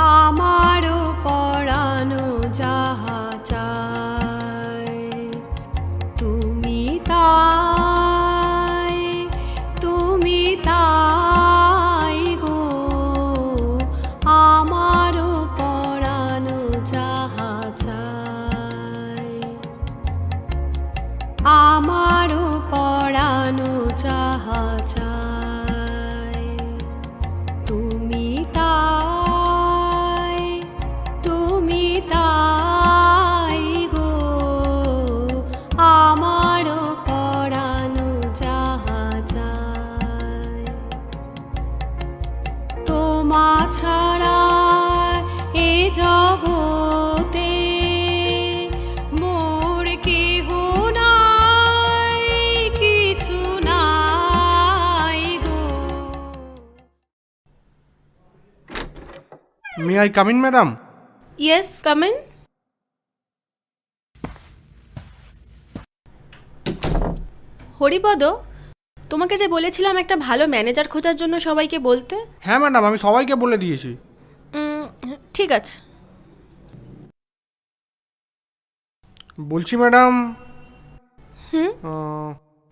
আমারও পরানো যাহা চায় তুমি তাই, তুমি তাই গো। আমারও পরানো যাহা চায়, আমারও পরানো যাহা চায় তুমি তাই, তুমি তাই গো। আমারও পরানো যাহা চায় তোমা ছাড়া এ জগতে মোর কেহ নাই, কিছু নাই গো। May I come in madam? Yes, come in. Haripada, তোমাকে যে বলেছিলাম একটা ভালো ম্যানেজার খোঁজার জন্য সবাইকে বলতে। হ্যাঁ ম্যাডাম, আমি সবাইকে বলে দিয়েছি। ঠিক আছে। বলছি ম্যাডাম, হুম।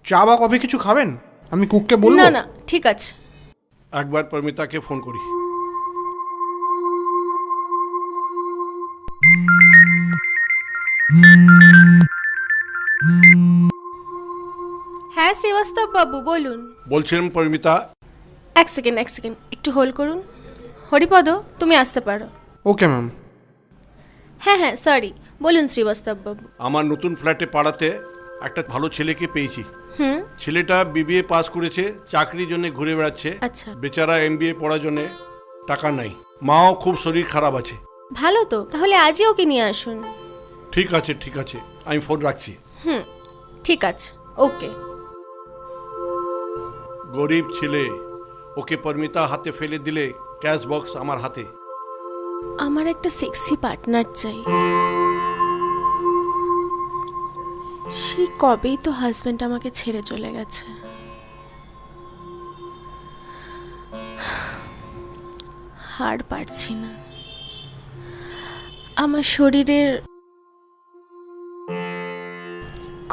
চা বা কফি কিছু খাবেন? আমি কুককে বলবো? না না, ঠিক আছে। একবার পরিমিতাকে ফোন করি। হ্যাঁ শ্রীবাস্তব বাবু, বলুন। বলছিলাম পরিমিতা, এক সেকেন্ড একটু হোল্ড করুন। হরিপদ, তুমি আসতে পারো। Okay ma'am. হ্যাঁ হ্যাঁ, সরি, বলুন শ্রীবাস্তব বাবু। আমার নতুন ফ্ল্যাটে পাড়াতে একটা ভালো ছেলেকে পেয়েছি। হুম। ছেলেটা বিবিএ পাস করেছে, চাকরির জন্য ঘুরে বেড়াচ্ছে। আচ্ছা। বেচারা এমবিএ পড়ার জন্য টাকা নাই। মাও খুব শরীর খারাপ আছে। ভালো তো, তাহলে আজই ওকে নিয়ে আসুন। ঠিক আছে ঠিক আছে, আমি ফোন রাখছি। হুম, ঠিক আছে, ওকে। গরিব ছেলে, ওকে পরিমিতা হাতে ফেলে দিলে ক্যাশ বক্স আমার হাতে। আমার একটা সেক্সি পার্টনার চাই। সেই কবেই তো হাজবেন্ড আমাকে ছেড়ে চলে গেছে। হাড় পারছি না। আমার শরীরের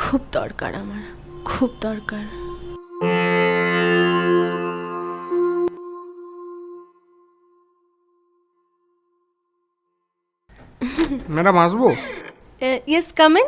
খুব দরকার, আমার খুব দরকার। ম্যাডাম আসবো? Yes, come in.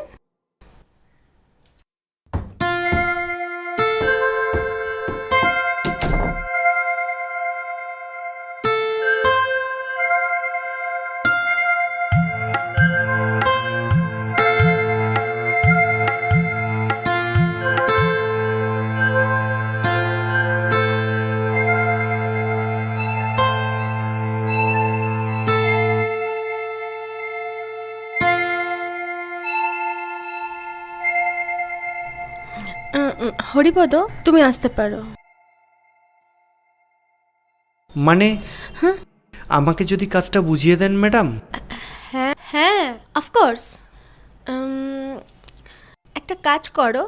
হরিপদ, তুমি আসতে পারো। মানে হ্যাঁ আমাকে যদি কাজটা বুঝিয়ে দেন ম্যাডাম। হ্যাঁ হ্যাঁ, অফকোর্স। একটা কাজ করো,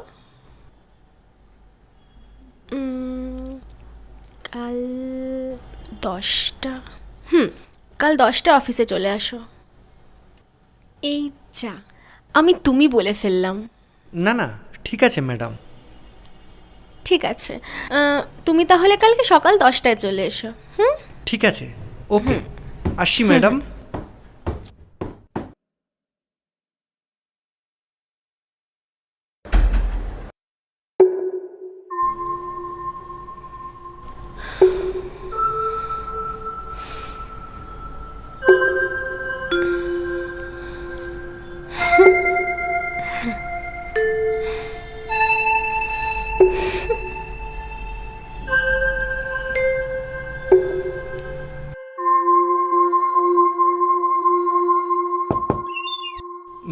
কাল 10টা, কাল 10টা অফিসে চলে আসো। এই যা, আমি তুমি বলে ফেললাম। না না, ঠিক আছে ম্যাডাম। ঠিক আছে, তুমি তাহলে কালকে সকাল 10টায় চলে এসো। ঠিক আছে, ওকে, আসি madam.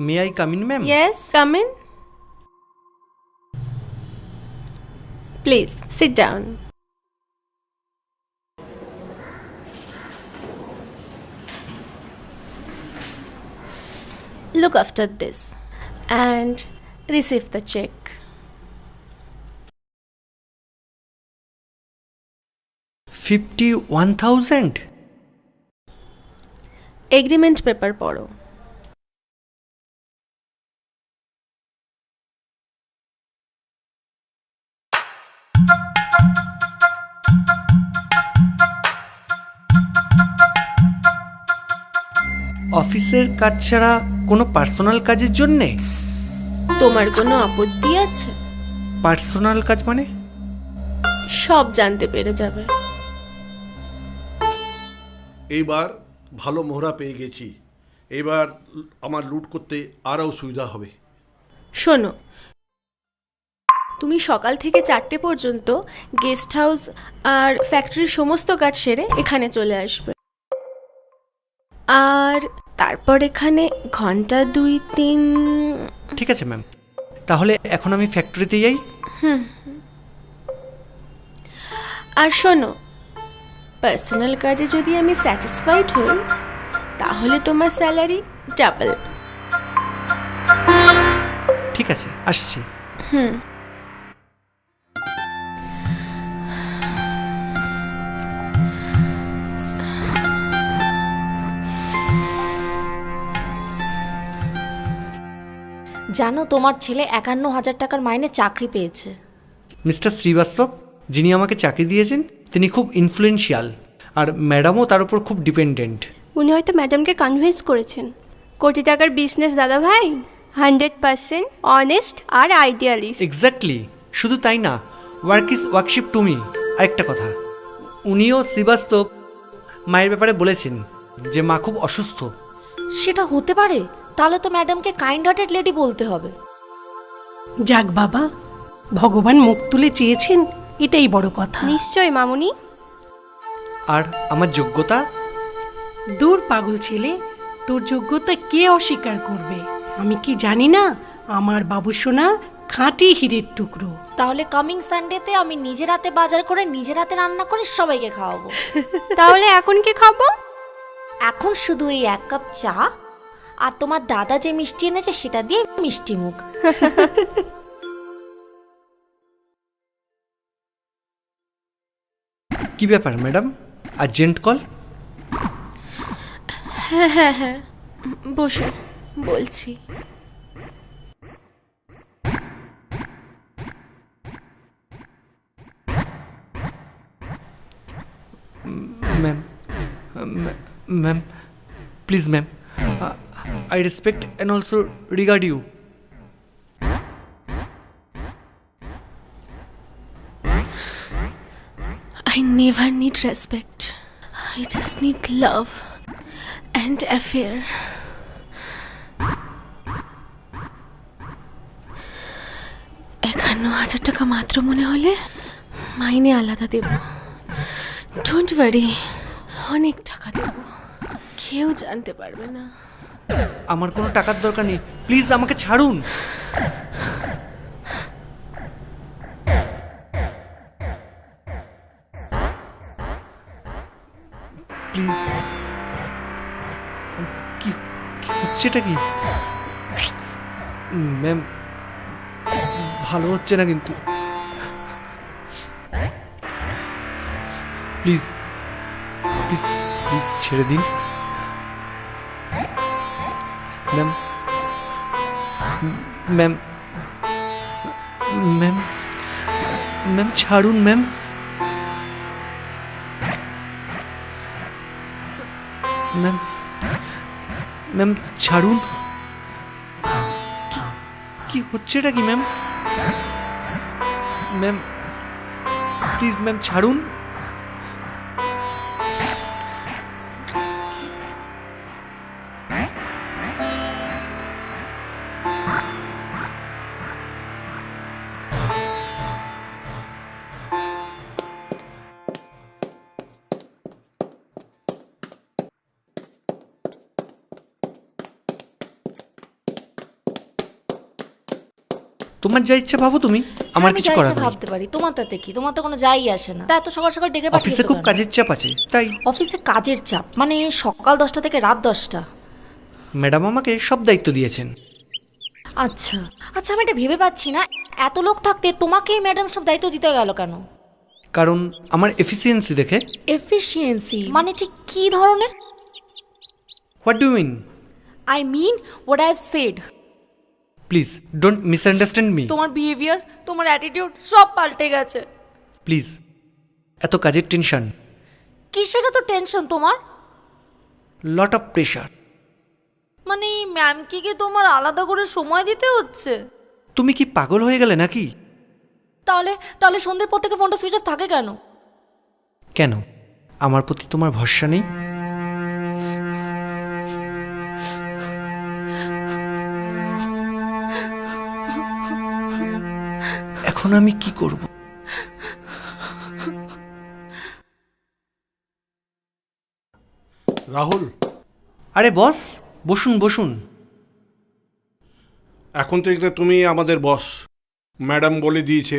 May I come in ma'am? Yes, come in. Please sit down. Look after this and receive the check. $51,000? Agreement paper পড়ো। অফিসের কাজ ছাড়া কোনো পার্সোনাল কাজের জন্যে? তোমার কোনো আপত্তি আছে? পার্সোনাল কাজ মানে? সব জানতে পেরে যাবে। এইবার ভালো মোহরা পেয়ে গেছি, এবার আমার লুট করতে আরও সুবিধা হবে। শোনো, তুমি সকাল থেকে 4টে পর্যন্ত গেস্ট হাউস আর ফ্যাক্টরির সমস্ত কাজ সেরে এখানে চলে আসবে। আর তারপর এখানে ঘন্টা 2-3। ঠিক আছে ম্যাম, তাহলে এখন আমি ফ্যাক্টরিতে যাই। আর শোনো, পার্সোনাল কাজে যদি আমি স্যাটিসফাইড হই তাহলে তোমার স্যালারি ডাবল। ঠিক আছে, আসছি। জানো তোমার ছেলে 51,000 টাকার মাইনে চাকরি পেয়েছে। মিস্টার শ্রীবাস্তব, যিনি আমাকে চাকরি দিয়েছেন, তিনি খুব ইনফ্লুয়েন্সিয়াল, আর ম্যাডামও তার উপর খুব ডিপেন্ডেন্ট। উনি হয়তো ম্যাডামকে কনভিন্স করেছেন। কোটি টাকার বিজনেস দাদা ভাই, 100% অনেস্ট আর আইডিয়ালিস্ট। এক্স্যাক্টলি। শুধু তাই না, ওয়ার্ক ইজ ওয়ার্কশিপ টু মি। আরেকটা কথা, উনিও শ্রীবাস্তব মায়ের ব্যাপারে বলেছেন যে মা খুব অসুস্থ। সেটা হতে পারে? তাহলে তো ম্যাডামকে কাইন্ড হার্টেড লেডি বলতে হবে। যাক বাবা, ভগবান মুখ তুলে চেয়েছেন, এটাই বড় কথা। নিশ্চয় মামুনি। আর আমার যোগ্যতা? দূর পাগল ছেলে, তোর যোগ্যতা কে অস্বীকার করবে? আমি কি জানি না আমার বাবু সোনা খাঁটি হীরের টুকরো। তাহলে কামিং সানডেতে আমি নিজের হাতে বাজার করে নিজের হাতে রান্না করে সবাইকে খাওয়াবো। তাহলে এখন কি খাবো? এখন শুধু এই 1 কাপ চা আর তোমার দাদা যে মিষ্টি এনেছে সেটা দিয়ে মিষ্টি মুখ। কি ব্যাপার ম্যাডাম, আর্জেন্ট কল? হ্যাঁ, বসো, বলছি। Ma'am, ma'am, please ma'am, I respect and also regard you. I never need respect. I just need love and affair. 51,000 টাকা মাত্র মনে হলে মাইনে আলাদা দেব। ডোন্ট ওয়ারি, অনেক টাকা দেব, কেউ জানতে পারবে না। আমার কোনো টাকার দরকার নেই, প্লিজ আমাকে ছাড়ুন। প্লিজ। কি হচ্ছেটা কি ম্যাম? ভালো হচ্ছে না কিন্তু। প্লিজ প্লিজ প্লিজ ছেড়ে দিন ম্যাম। ম্যাম, ম্যাম, ম্যাম ছাড়ুন ম্যাম। ম্যাম, ম্যাম ছাড়ুন। কি হচ্ছেটা কি ম্যাম? ম্যাম প্লিজ ম্যাম ছাড়ুন। তোমার যা ইচ্ছা ভাবো তুমি, আমার কিছু করার নেই। ভাবতে পারি, তোমার তাতে কি? তোমার তো কোনো যাই আসে না। তা এত সকাল সকাল ডেকে পাঠিয়েছো অফিসে খুব কেন? কাজের চাপ আছে তাই। অফিসে কাজের চাপ মানে সকাল 10টা থেকে রাত 10টা? ম্যাডাম আমাকে সব দায়িত্ব দিয়েছেন। আচ্ছা আচ্ছা, আমি এটা ভেবে পাচ্ছি না, এত লোক থাকতে তোমাকেই ম্যাডাম সব দায়িত্ব দিতে গেল কেন? কারণ আমার এফিসিয়েন্সি দেখে। এফিসিয়েন্সি মানে ঠিক কি ধরনের? What do mean? I mean what I have said. Please don't misunderstand me. তোমার বিহেভিয়ার, তোমার অ্যাটিটিউড সব পাল্টে গেছে। প্লিজ, এত কাজের টেনশন, কিসের এত টেনশন তোমার? Lot of pressure. মানে ম্যামকে কি তোমার আলাদা করে সময় দিতে হচ্ছে? তুমি কি পাগল হয়ে গেলে নাকি? তাহলে তাহলে সন্ধ্যের পর থেকে ফোনটা সুইচ অফ থাকে কেন? কেন, আমার প্রতি তোমার ভরসা নেই? এখন আমি কি করব? রাহুল, আরে বস, বসুন বসুন। এখন থেকে তুমি আমাদের বস। ম্যাডাম বলে দিয়েছে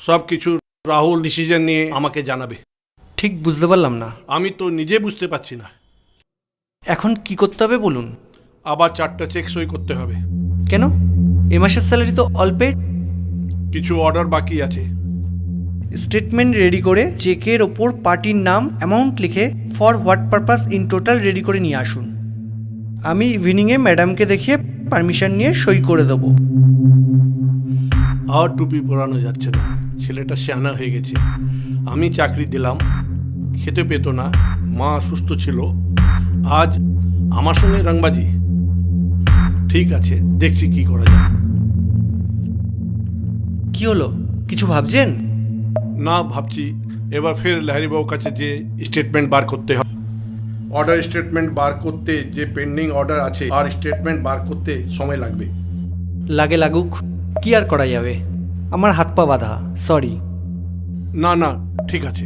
সব কিছু রাহুল ডিসিশন নিয়ে আমাকে জানাবে। ঠিক বুঝতে পারলাম না। আমি তো নিজে বুঝতে পারছি না। এখন কি করতে হবে বলুন। আবার 4টা চেক সই করতে হবে। কেন? এ মাসের স্যালারি তো অল্পে। কিছু অর্ডার বাকি আছে। স্টেটমেন্ট রেডি করে চেকের ওপর পার্টির নাম, অ্যামাউন্ট লিখে for what purpose in total ready করে নিয়ে আসুন। আমি ইভিনিংয়ে ম্যাডামকে দেখিয়ে পারমিশন নিয়ে সই করে দেবো। আর টুপি পরানো যাচ্ছে না, ছেলেটা শানা হয়ে গেছে। আমি চাকরি দিলাম, খেতে পেত না, মা অসুস্থ ছিল, আজ আমার সঙ্গে রংবাজি। ঠিক আছে, দেখছি কি করা যায়। কি হলো, কিছু ভাবছেন? না, ভাবছি এবার ফের লাহিড়িবাবুর কাছে যে স্টেটমেন্ট বার করতে হবে। অর্ডার স্টেটমেন্ট বার করতে যে পেন্ডিং অর্ডার আছে আর স্টেটমেন্ট বার করতে সময় লাগবে। লাগে লাগুক, কি আর করা যাবে, আমার হাত পা বাঁধা, সরি। না না, ঠিক আছে।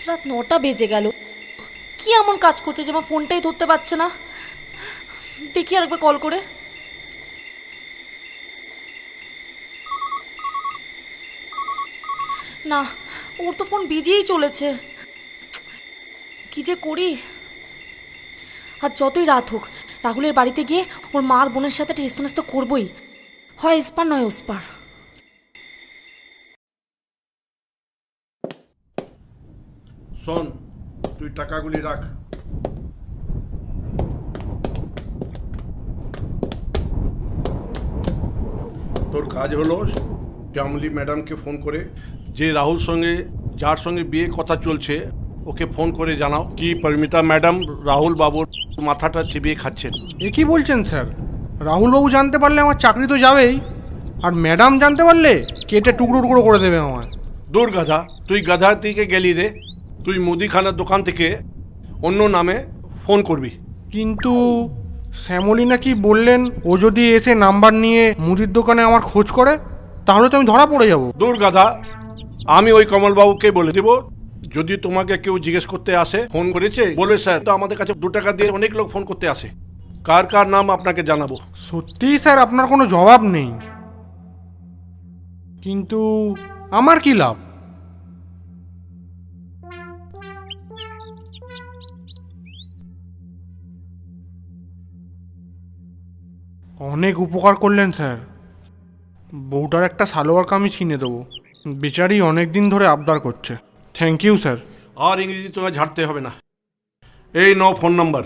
রাত 9টা বেজে গেল। কি এমন কাজ করছে যে আমার ফোনটাই ধরতে পারছে না? দেখি আরেকবার কল করে। না, ওর তো ফোন বিজিয়েই চলেছে। কি যে করি। আর যতই রাত হোক, রাহুলের বাড়িতে গিয়ে ওর মার বোনের সাথে একটা হেস্তনেস্ত তো করবই, হয় এসপার নয় ওসপার। শোন, তুই টাকাগুলি রাখ। তোর কাজ হলো শ্যামলী ম্যাডামকে ফোন করে যে রাহুল সঙ্গে যার সঙ্গে বিয়ে কথা চলছে ওকে ফোন করে জানাও কি পরিমিতা ম্যাডাম রাহুল বাবুর মাথাটা চিবিয়ে খাচ্ছেন। এ কি বলছেন স্যার? রাহুলবাবু জানতে পারলে আমার চাকরি তো যাবেই, আর ম্যাডাম জানতে পারলে কেটে টুকরো টুকরো করে দেবে আমায়। দূর গাধা, তুই গাধার দিকে গেলি রে। তুই মুদিখানার দোকান থেকে অন্য নামে ফোন করবি। কিন্তু শ্যামলী নাকি বললেন ও যদি এসে নাম্বার নিয়ে মুদির দোকানে আমার খোঁজ করে তাহলে তো আমি ধরা পড়ে যাব। দূর গাধা, আমি ওই কমলবাবুকে বলে দেব যদি তোমাকে কেউ জিজ্ঞেস করতে আসে ফোন করেছে বলে স্যার তো আমাদের কাছে 2 টাকা দিয়ে অনেক লোক ফোন করতে আসে, কার কার নাম আপনাকে জানাবো। সত্যিই স্যার আপনার কোনো জবাব নেই, কিন্তু আমার কি লাভ? অনেক উপকার করলেন স্যার। বউটার একটা সালোয়ার কামিজ কিনে দেবো, বেচারি অনেক দিন ধরে আবদার করছে। Thank you sir. আর ইংরেজি তোমায় ঝাড়তে হবে না। এই নাও ফোন নাম্বার,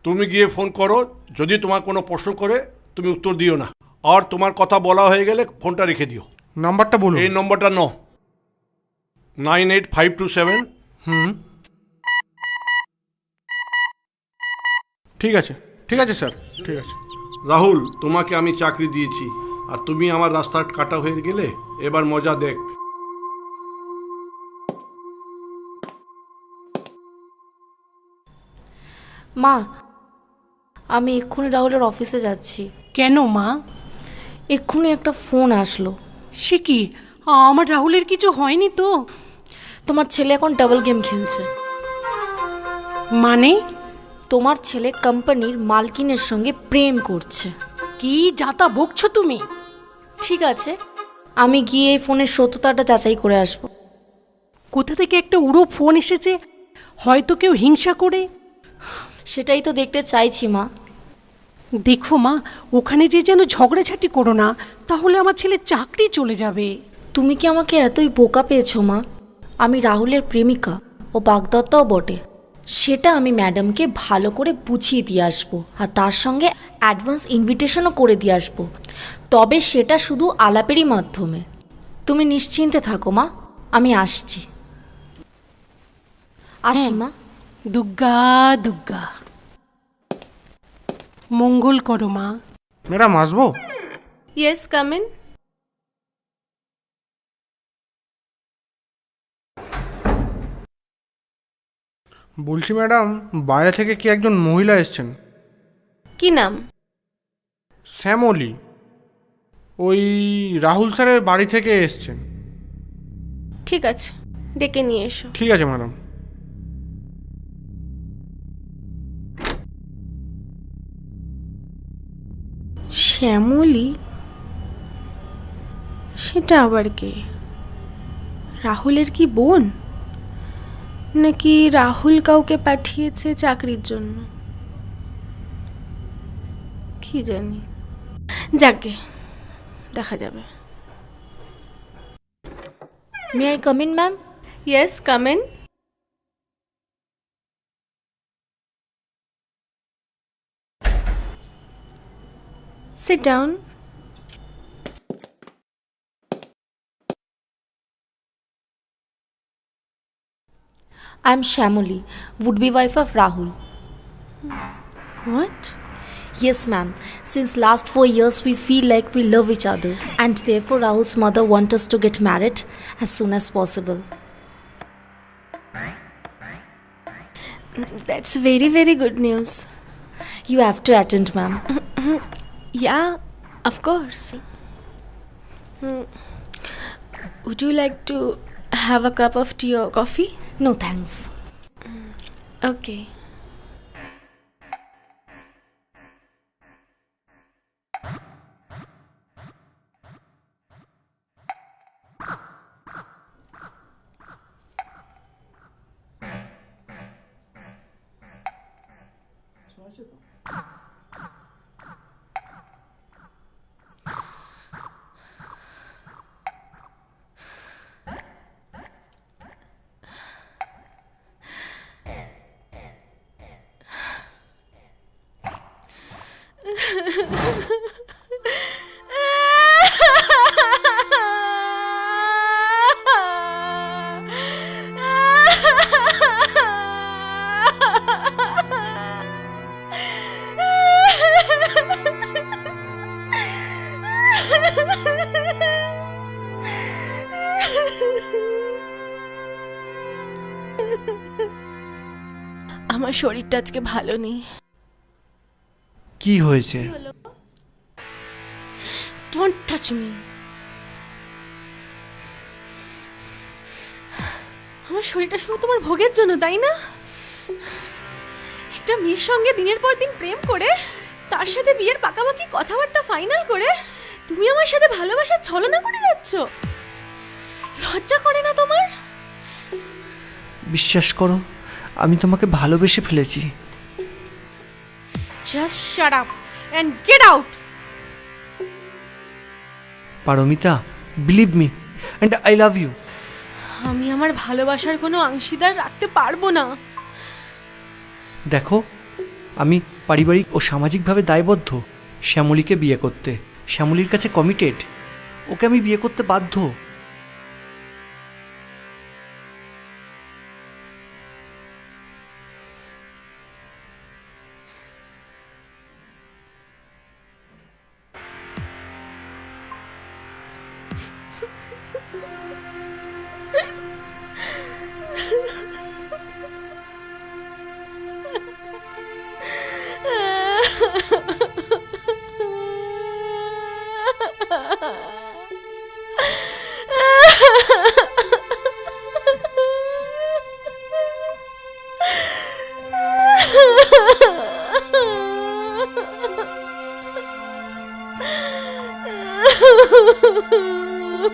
তুমি গিয়ে ফোন করো। যদি তোমার কোনো প্রশ্ন করে তুমি উত্তর দিও না, আর তোমার কথা বলা হয়ে গেলে ফোনটা রেখে দিও। নাম্বারটা বলুন। এই নম্বরটা নাও, 98527। ঠিক আছে স্যার, ঠিক আছে। রাহুল, তোমাকে আমি চাকরি দিয়েছি আর তুমি আমার রাস্তা কাটা হয়ে গেলে এবার মজা দেখ। মা, আমি এক্ষুনি রাহুলের অফিসে যাচ্ছি। কেন মা? এক্ষুনি একটা ফোন আসলো। সে কি, আমার রাহুলের কিছু হয়নি তো? তোমার ছেলে এখন ডাবল গেম খেলছে। মানে? তোমার ছেলে কোম্পানির মালকিনের সঙ্গে প্রেম করছে। কি যাতা বকছো তুমি? ঠিক আছে, আমি গিয়ে এই ফোনের সত্যতাটা যাচাই করে আসবো। কোথা থেকে একটা উড়ো ফোন এসেছে, হয়তো কেউ হিংসা করে। সেটাই তো দেখতে চাইছি মা। দেখো মা, ওখানে যে যেন ঝগড়াঝাটি করো না, তাহলে আমার ছেলের চাকরি চলে যাবে। তুমি কি আমাকে এতই বোকা পেয়েছো মা? আমি রাহুলের প্রেমিকা ও বাগদত্তাও বটে। সেটা আমি ম্যাডামকে ভালো করে বুঝিয়ে দিয়ে আসবো, আর তার সঙ্গে অ্যাডভান্স ইনভিটেশনও করে দিয়ে আসবো। তবে সেটা শুধু আলাপেরই মাধ্যমে। তুমি নিশ্চিন্তে থাকো মা, আমি আসছি। আসি মা। দুর্গা দুর্গা, মঙ্গল করো মা। ম্যাডাম আসবো? Yes, come in. বলছি ম্যাডাম, বাইরে থেকে কি একজন মহিলা এসছেন? কি নাম? শ্যামলী। ওই রাহুল স্যারের বাড়ি থেকে এসছেন। ঠিক আছে, ডেকে নিয়ে এসো। ঠিক আছে ম্যাডাম। শ্যামলী? সেটা আবার কে? রাহুলের কি বোন, নাকি রাহুল কাউকে পাঠিয়েছে চাকরির জন্য? কি জানি, যাকে দেখা যাবে। May I come in ma'am? Yes, come in. Sit down. I am Shamoli, would-be wife of Rahul. What? Yes, ma'am. Since last 4 years, we feel like we love each other, and therefore Rahul's mother wants us to get married as soon as possible. That's very, very good news. You have to attend, ma'am. Yeah, of course. Would you like to have a cup of tea or coffee? No thanks. Okay. আমার শরীরটা আজকে ভালো নেই। কি হয়েছে? Don't touch me. আমার শরীরটা শুধু তোমার ভোগের জন্য, তাই না? একটা মেয়ের সঙ্গে দিনের পর দিন প্রেম করে, তার সাথে বিয়ের পাকাপাকি কথাবার্তা ফাইনাল করে, তুমি আমার সাথে ভালোবাসার ছলনা করে যাচ্ছ। লজ্জা করে না তোমার? বিশ্বাস করো, আমি তোমাকে ভালোবেসে ফেলেছি। Just shut up and get out. Paramita, believe me, and I love you. আমি আমার ভালোবাসার কোনো অংশীদার রাখতে পারবো না। দেখো, আমি পারিবারিক ও সামাজিকভাবে দায়বদ্ধ শ্যামলীকে বিয়ে করতে। শ্যামলীর কাছে কমিটেড। ওকে আমি বিয়ে করতে বাধ্য।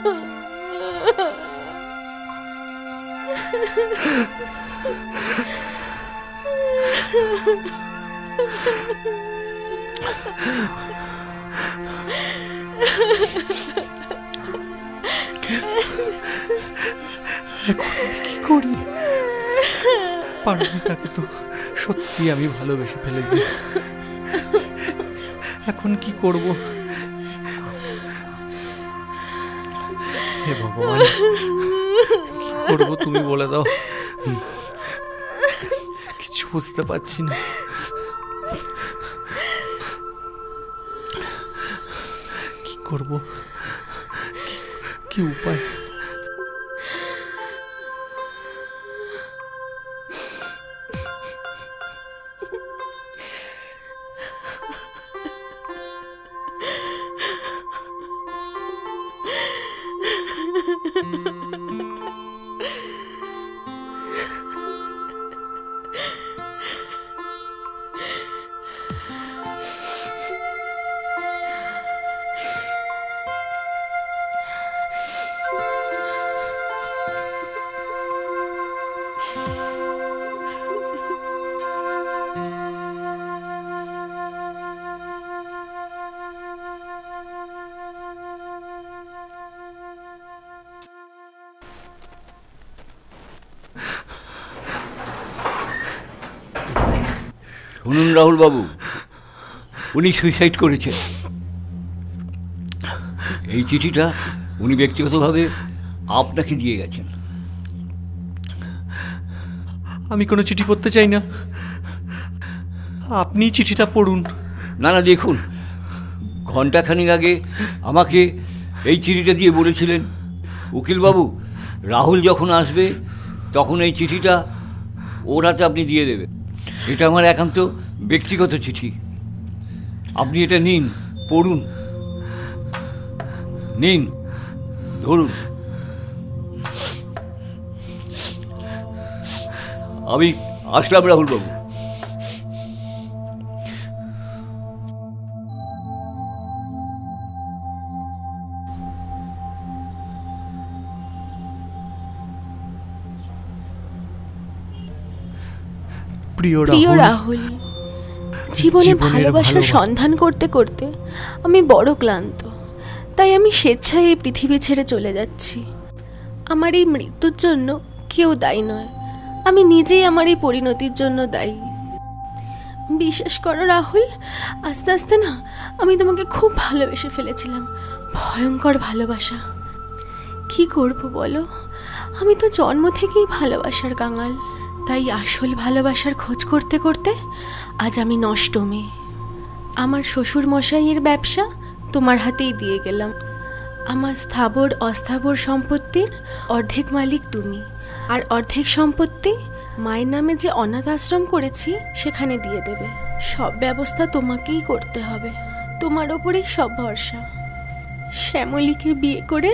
কি করি? পারমিতাকে তো সত্যি আমি ভালোবেসে ফেলেছি। এখন কি করব? হে ভগবান, কি করব তুমি বলে দাও। কিছু বুঝতে পারছি না। কি করব? কি উপায়? শুনুন রাহুল বাবু, উনি সুইসাইড করেছেন। এই চিঠিটা উনি ব্যক্তিগতভাবে আপনাকে দিয়ে গেছেন। আমি কোনো চিঠি পড়তে চাই না, আপনি চিঠিটা পড়ুন। না না, দেখুন, ঘণ্টাখানিক আগে আমাকে এই চিঠিটা দিয়ে বলেছিলেন, উকিলবাবু রাহুল যখন আসবে তখন এই চিঠিটা ওর হাতে আপনি দিয়ে দেবেন। এটা আমার একান্ত ব্যক্তিগত চিঠি। আপনি এটা নিন, পড়ুন, নিন, ধরুন। আমি আসলাম রাহুলবাবু। প্রিয় রাহুল, জীবনে ভালোবাসার সন্ধান করতে করতে আমি বড় ক্লান্ত। তাই আমি স্বেচ্ছায় এই পৃথিবী ছেড়ে চলে যাচ্ছি। আমার এই মৃত্যুর জন্য কেউ দায়ী নয়, আমি নিজেই আমার এই পরিণতির জন্য দায়ী। বিশ্বাস করো রাহুল, আস্তে আস্তে না আমি তোমাকে খুব ভালোবেসে ফেলেছিলাম, ভয়ঙ্কর ভালোবাসা। কি করব বলো, আমি তো জন্ম থেকেই ভালোবাসার কাঙাল। তাই আসল ভালোবাসার খোঁজ করতে করতে আজ আমি নষ্ট মেয়ে। আমার শ্বশুর মশাইয়ের ব্যবসা তোমার হাতেই দিয়ে গেলাম। আমার স্থাবর অস্থাবর সম্পত্তির অর্ধেক মালিক তুমি, আর অর্ধেক সম্পত্তি মায়ের নামে যে অনাথ আশ্রম করেছি সেখানে দিয়ে দেবে। সব ব্যবস্থা তোমাকেই করতে হবে, তোমার ওপরেই সব ভরসা। শ্যামলীকে বিয়ে করে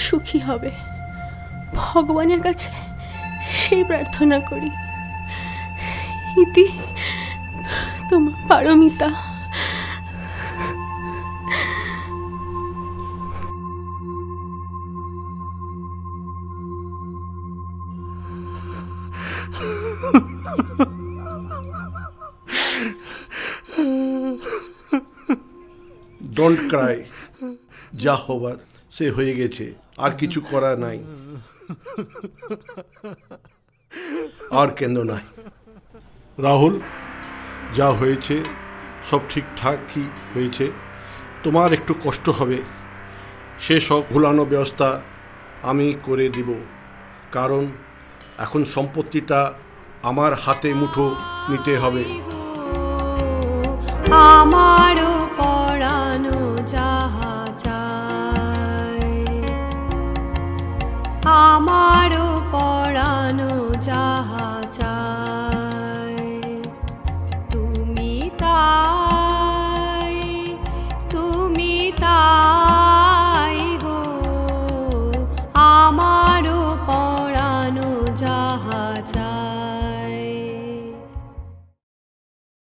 সুখী হবে, ভগবানের কাছে সেই প্রার্থনা করি। ইতি তোমার পারমিতা। ডোন্ট ক্রাই, যা হবার সে হয়ে গেছে, আর কিছু করা নাই। আর কেন্দ্র নাই। রাহুল, যা হয়েছে সব ঠিকঠাকই হয়েছে। তোমার একটু কষ্ট হবে, সে সব ভুলানো ব্যবস্থা আমি করে দিব। কারণ এখন সম্পত্তিটা আমার হাতে মুঠো নিতে হবে। আমার